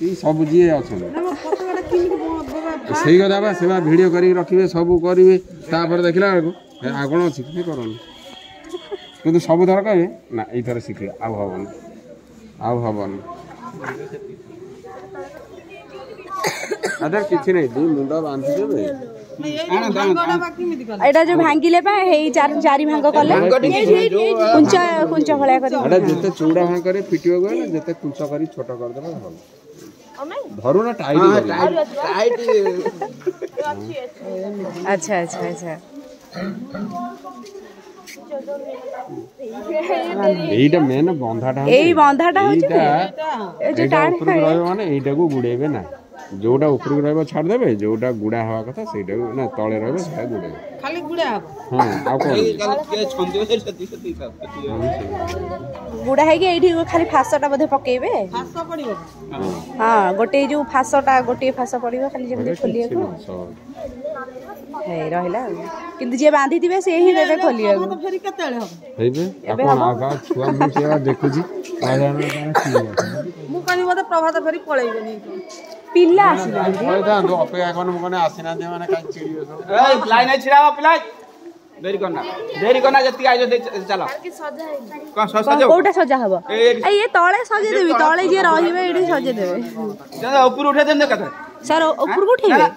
सब जी अच्छा सही कथा बा से भिडियो कर रखिए सब करेंगे तापर देखला आगण अच्छी कि कर कि सब थर कहे ना यथर शिखे आबन अदर किसी नहीं मुंड बांधि देवे एटा जो भांगिले पा हेई चारि भांग कले कुंचा कुंचा भलिया करी एटा जते चौड़ा भांग करे फिटियो गए ना जते कुंचा करी छोटा कर देबा भल धरू ना टाइट अच्छा अच्छा अच्छा एटा मेन बंधाटा एई बंधाटा होची ए जो टाइट रहबो माने एटा को गुडेबे ना जोटा ऊपर रहबो छाड़ देबे जोटा गुडा हवा कथा सेटा ना तळे रहबे सेटा गुडेबे खाली गुडा हबो हां आ कोन के छंदियो सती गुडा है कि एठी खाली फासटा बधे पकेबे फास पड़िबो हां गोटे जो फासटा गोटे फास पड़िबो खाली जे खोलिए को हे रहला किंतु जे बांधी दिबे से ही देबे खोलिए को तो फेरी केतेले हबो हेबे अपन आगा छुआ मु सेवा देखुजी मु कहि मते प्रभात फेरी पळेइबे पिल्ला आसीना पळे दा दो अपेक्षा कोन मने आसीना दे माने काई चिड़ियो सब ए लाइन छिड़ावा पिला देरी करना जति आइजो दे चलो कोन सजा कोटा सजा हबो ए ये तळे सजे देबी तळे जे रहिबे एडी सजे देबे चलो ऊपर उठे देन दे कथा सर ऊपर को उठेबे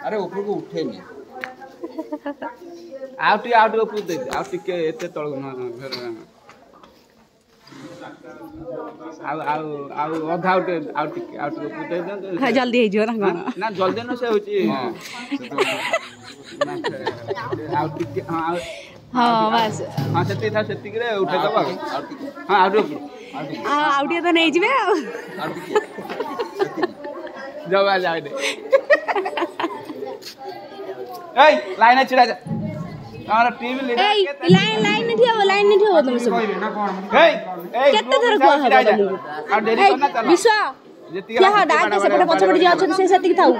अरे ऊपर को उठे नहीं आउटी ऊपर दे आउटी के एते तळ अधा आउट ऊपर दे दे हां जल्दी हे जो ना जल्दी न से होची हां बस हां सेती था सेती करे उठे दबा हां आउट तो नहीं जिबे जवा जाय दे ए लाइन छिड़ा जा हमारा टीवी लीडर के लाइन नहीं ठियो तुम सब ए केते थर को हबो आ देरी करना चला विश्वा क्या डाक से पछपट जे अछन से सेति थाउ